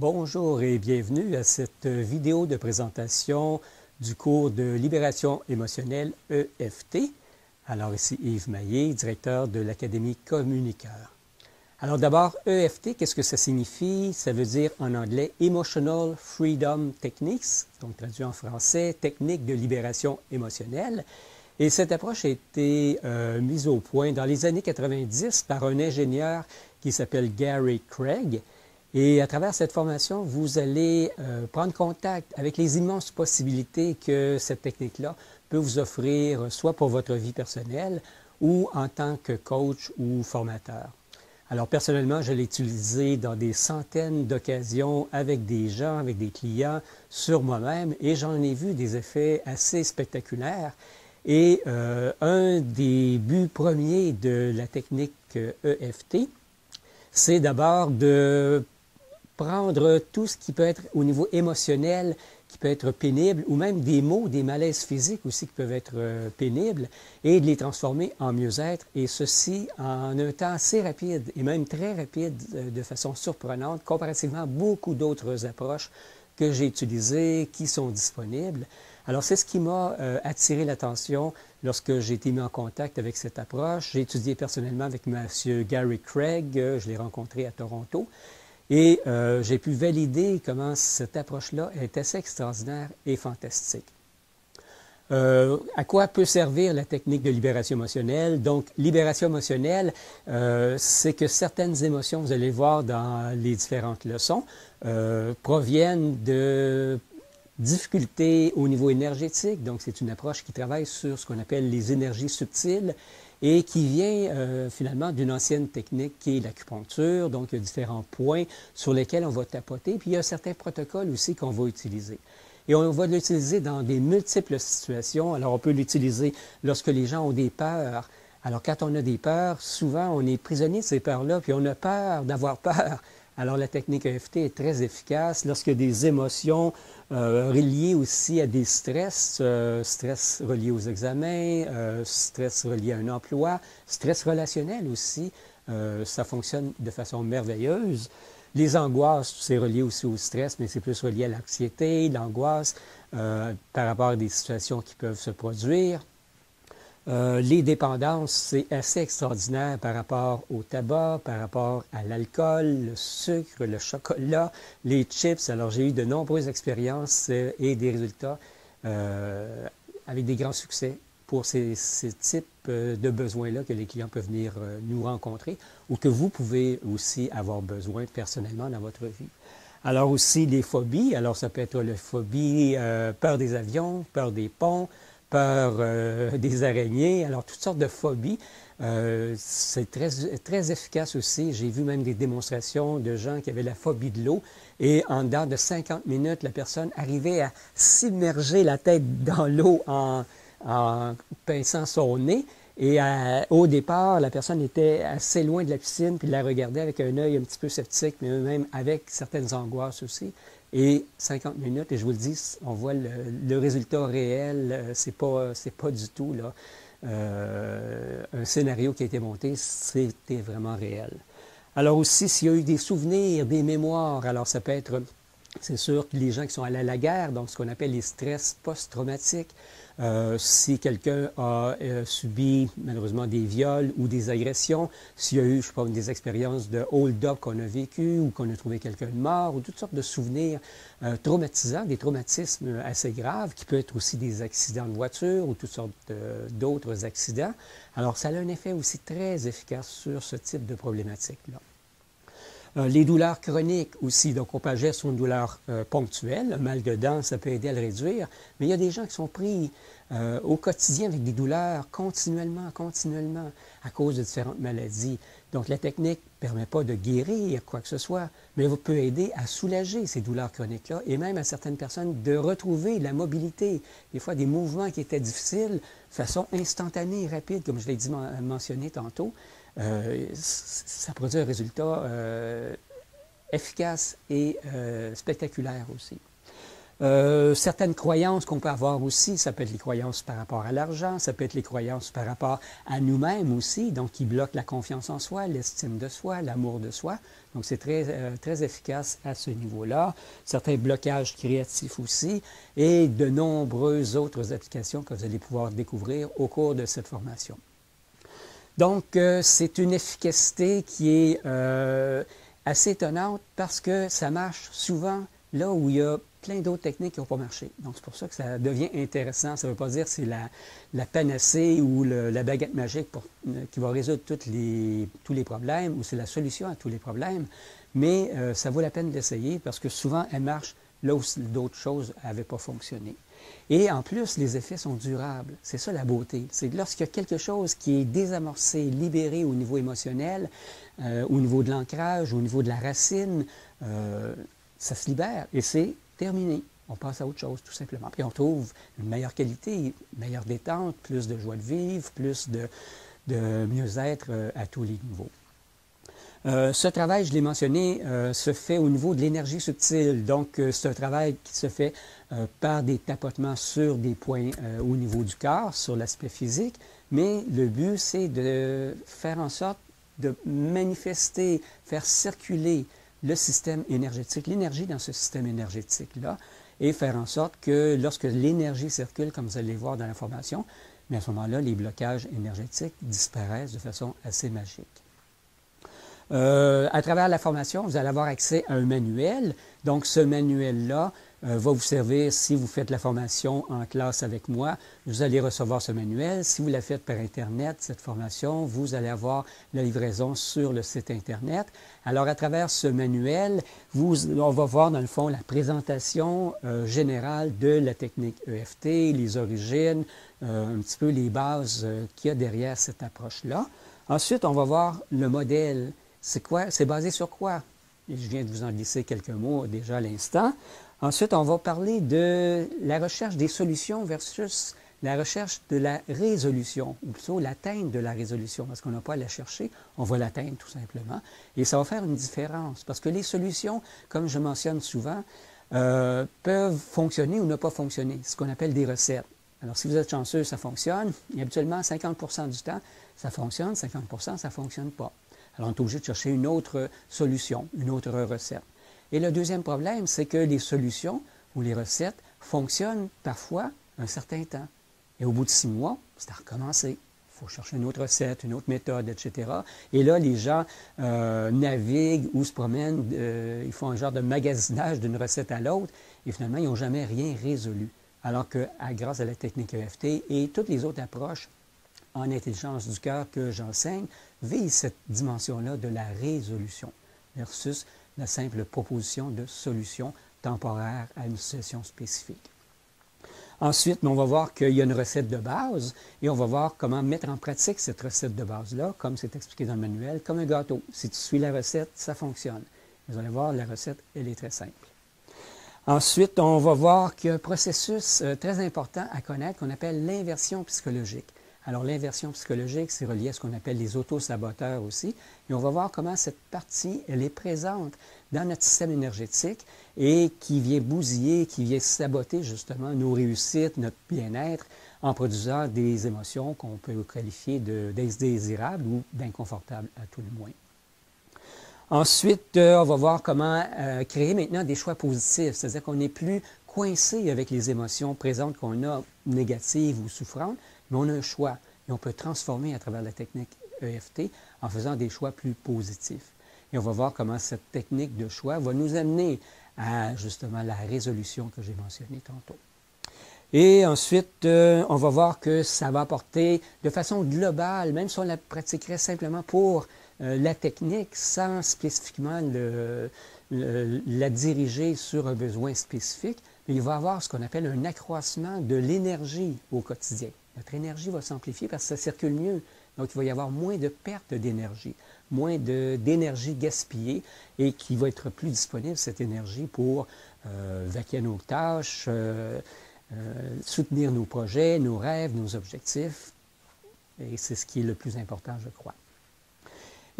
Bonjour et bienvenue à cette vidéo de présentation du cours de libération émotionnelle EFT. Alors ici Yves Maillet, directeur de l'Académie Communiqueur. Alors d'abord, EFT, qu'est-ce que ça signifie? Ça veut dire en anglais Emotional Freedom Techniques, donc traduit en français, technique de libération émotionnelle. Et cette approche a été mise au point dans les années 90 par un ingénieur qui s'appelle Gary Craig. Et à travers cette formation, vous allez prendre contact avec les immenses possibilités que cette technique-là peut vous offrir, soit pour votre vie personnelle ou en tant que coach ou formateur. Alors personnellement, je l'ai utilisé dans des centaines d'occasions avec des gens, avec des clients, sur moi-même, et j'en ai vu des effets assez spectaculaires. Et un des buts premiers de la technique EFT, c'est d'abord de prendre tout ce qui peut être au niveau émotionnel, qui peut être pénible, ou même des maux, des malaises physiques aussi qui peuvent être pénibles, et de les transformer en mieux-être, et ceci en un temps assez rapide, et même très rapide, de façon surprenante, comparativement à beaucoup d'autres approches que j'ai utilisées, qui sont disponibles. Alors, c'est ce qui m'a attiré l'attention lorsque j'ai été mis en contact avec cette approche. J'ai étudié personnellement avec M. Gary Craig, je l'ai rencontré à Toronto, et j'ai pu valider comment cette approche-là est assez extraordinaire et fantastique. À quoi peut servir la technique de libération émotionnelle? Donc, libération émotionnelle, c'est que certaines émotions, vous allez voir dans les différentes leçons, proviennent de difficultés au niveau énergétique. Donc, c'est une approche qui travaille sur ce qu'on appelle les énergies subtiles et qui vient finalement d'une ancienne technique qui est l'acupuncture. Donc, il y a différents points sur lesquels on va tapoter. Puis, il y a certains protocoles aussi qu'on va utiliser. Et on va l'utiliser dans des multiples situations. Alors, on peut l'utiliser lorsque les gens ont des peurs. Alors, quand on a des peurs, souvent, on est prisonnier de ces peurs-là, puis on a peur d'avoir peur. Alors, la technique EFT est très efficace lorsqu'il y a des émotions reliées aussi à des stress, stress reliés aux examens, stress relié à un emploi, stress relationnel aussi. Ça fonctionne de façon merveilleuse. Les angoisses, c'est relié aussi au stress, mais c'est plus relié à l'anxiété, l'angoisse par rapport à des situations qui peuvent se produire. Les dépendances, c'est assez extraordinaire par rapport au tabac, par rapport à l'alcool, le sucre, le chocolat, les chips. Alors, j'ai eu de nombreuses expériences et des résultats avec des grands succès pour ces types de besoins-là que les clients peuvent venir nous rencontrer ou que vous pouvez aussi avoir besoin personnellement dans votre vie. Alors aussi, les phobies. Alors, ça peut être la phobie, peur des avions, peur des ponts, peur des araignées, alors toutes sortes de phobies. C'est très efficace aussi. J'ai vu même des démonstrations de gens qui avaient la phobie de l'eau et en dedans de 50 minutes, la personne arrivait à s'immerger la tête dans l'eau en pinçant son nez. Et au départ, la personne était assez loin de la piscine, puis la regardait avec un œil un petit peu sceptique, mais même avec certaines angoisses aussi. Et 50 minutes, et je vous le dis, on voit le résultat réel, c'est pas du tout là, un scénario qui a été monté, c'était vraiment réel. Alors aussi, s'il y a eu des souvenirs, des mémoires, alors ça peut être, c'est sûr que les gens qui sont allés à la guerre, donc ce qu'on appelle les stress post-traumatiques, si quelqu'un a subi malheureusement des viols ou des agressions, s'il y a eu, je sais pas, des expériences de hold-up qu'on a vécu ou qu'on a trouvé quelqu'un de mort ou toutes sortes de souvenirs traumatisants, des traumatismes assez graves, qui peuvent être aussi des accidents de voiture ou toutes sortes d'autres accidents. Alors, ça a un effet aussi très efficace sur ce type de problématique-là. Les douleurs chroniques aussi, donc on peut agir sur une douleur ponctuelle, le mal de dents, ça peut aider à le réduire, mais il y a des gens qui sont pris au quotidien avec des douleurs continuellement, à cause de différentes maladies. Donc la technique ne permet pas de guérir quoi que ce soit, mais elle peut aider à soulager ces douleurs chroniques-là et même à certaines personnes de retrouver la mobilité, des fois des mouvements qui étaient difficiles, de façon instantanée et rapide, comme je l'ai mentionné tantôt. Ça produit un résultat efficace et spectaculaire aussi. Certaines croyances qu'on peut avoir aussi, ça peut être les croyances par rapport à l'argent, ça peut être les croyances par rapport à nous-mêmes aussi, donc qui bloquent la confiance en soi, l'estime de soi, l'amour de soi. Donc c'est très efficace à ce niveau-là. Certains blocages créatifs aussi et de nombreuses autres applications que vous allez pouvoir découvrir au cours de cette formation. Donc c'est une efficacité qui est assez étonnante parce que ça marche souvent là où il y a plein d'autres techniques qui n'ont pas marché. Donc, c'est pour ça que ça devient intéressant. Ça ne veut pas dire que c'est la panacée ou la baguette magique qui va résoudre tous les problèmes ou c'est la solution à tous les problèmes, mais ça vaut la peine d'essayer parce que souvent, elle marche là où d'autres choses n'avaient pas fonctionné. Et en plus, les effets sont durables. C'est ça la beauté. C'est que lorsqu'il y a quelque chose qui est désamorcé, libéré au niveau émotionnel, au niveau de l'ancrage, au niveau de la racine, ça se libère et c'est terminé. On passe à autre chose, tout simplement. Puis on trouve une meilleure qualité, une meilleure détente, plus de joie de vivre, plus de mieux-être à tous les niveaux. Ce travail, je l'ai mentionné, se fait au niveau de l'énergie subtile. Donc, c'est un travail qui se fait par des tapotements sur des points au niveau du corps, sur l'aspect physique. Mais le but, c'est de faire en sorte de manifester, faire circuler le système énergétique, l'énergie dans ce système énergétique-là, et faire en sorte que lorsque l'énergie circule, comme vous allez voir dans la formation, mais à ce moment-là, les blocages énergétiques disparaissent de façon assez magique. À travers la formation, vous allez avoir accès à un manuel. Donc, ce manuel-là va vous servir si vous faites la formation en classe avec moi. Vous allez recevoir ce manuel. Si vous la faites par Internet, cette formation, vous allez avoir la livraison sur le site Internet. Alors, à travers ce manuel, on va voir dans le fond la présentation générale de la technique EFT, les origines, un petit peu les bases qu'il y a derrière cette approche-là. Ensuite, on va voir le modèle. C'est quoi? C'est basé sur quoi? Et je viens de vous en glisser quelques mots déjà à l'instant. Ensuite, on va parler de la recherche des solutions versus la recherche de la résolution, ou plutôt l'atteinte de la résolution, parce qu'on n'a pas à la chercher, on va l'atteindre tout simplement. Et ça va faire une différence, parce que les solutions, comme je mentionne souvent, peuvent fonctionner ou ne pas fonctionner, ce qu'on appelle des recettes. Alors, si vous êtes chanceux, ça fonctionne. Et habituellement, 50% du temps, ça fonctionne, 50% ça ne fonctionne pas. Alors, on est obligé de chercher une autre solution, une autre recette. Et le deuxième problème, c'est que les solutions ou les recettes fonctionnent parfois un certain temps. Et au bout de 6 mois, c'est à recommencer. Il faut chercher une autre recette, une autre méthode, etc. Et là, les gens naviguent ou se promènent, ils font un genre de magasinage d'une recette à l'autre, et finalement, ils n'ont jamais rien résolu. Alors que, grâce à la technique EFT et toutes les autres approches en intelligence du cœur que j'enseigne, visent cette dimension-là de la résolution versus la simple proposition de solution temporaire à une situation spécifique. Ensuite, on va voir qu'il y a une recette de base et on va voir comment mettre en pratique cette recette de base-là, comme c'est expliqué dans le manuel, comme un gâteau. Si tu suis la recette, ça fonctionne. Vous allez voir, la recette, elle est très simple. Ensuite, on va voir qu'il y a un processus très important à connaître qu'on appelle l'inversion psychologique. Alors, l'inversion psychologique, c'est relié à ce qu'on appelle les autosaboteurs aussi. Et on va voir comment cette partie, elle est présente dans notre système énergétique et qui vient bousiller, qui vient saboter justement nos réussites, notre bien-être en produisant des émotions qu'on peut qualifier d'indésirables ou d'inconfortables à tout le moins. Ensuite, on va voir comment créer maintenant des choix positifs, c'est-à-dire qu'on n'est plus coincé avec les émotions présentes qu'on a, négatives ou souffrantes, mais on a un choix et on peut transformer à travers la technique EFT en faisant des choix plus positifs. Et on va voir comment cette technique de choix va nous amener à justement la résolution que j'ai mentionnée tantôt. Et ensuite, on va voir que ça va apporter de façon globale, même si on la pratiquerait simplement pour la technique sans spécifiquement la diriger sur un besoin spécifique, mais il va y avoir ce qu'on appelle un accroissement de l'énergie au quotidien. Notre énergie va s'amplifier parce que ça circule mieux. Donc, il va y avoir moins de perte d'énergie, moins d'énergie gaspillée et qui va être plus disponible, cette énergie, pour vaquer à nos tâches, soutenir nos projets, nos rêves, nos objectifs. Et c'est ce qui est le plus important, je crois.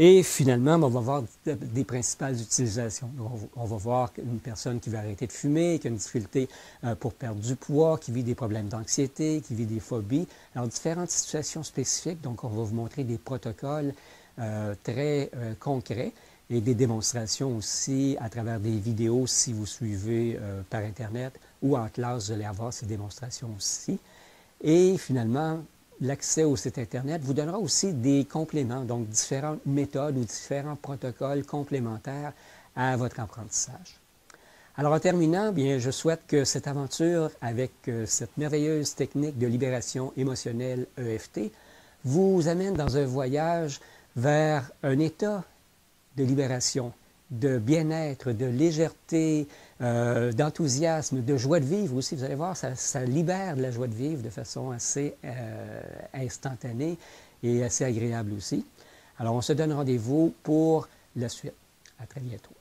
Et finalement, on va voir des principales utilisations. On va voir une personne qui veut arrêter de fumer, qui a une difficulté pour perdre du poids, qui vit des problèmes d'anxiété, qui vit des phobies. Alors, différentes situations spécifiques. Donc, on va vous montrer des protocoles très concrets et des démonstrations aussi à travers des vidéos si vous suivez par Internet ou en classe, vous allez avoir ces démonstrations aussi. Et finalement, l'accès au site Internet vous donnera aussi des compléments, donc différentes méthodes ou différents protocoles complémentaires à votre apprentissage. Alors en terminant, bien, je souhaite que cette aventure avec cette merveilleuse technique de libération émotionnelle EFT vous amène dans un voyage vers un état de libération, de bien-être, de légèreté, d'enthousiasme, de joie de vivre aussi. Vous allez voir, ça libère de la joie de vivre de façon assez instantanée et assez agréable aussi. Alors, on se donne rendez-vous pour la suite. À très bientôt.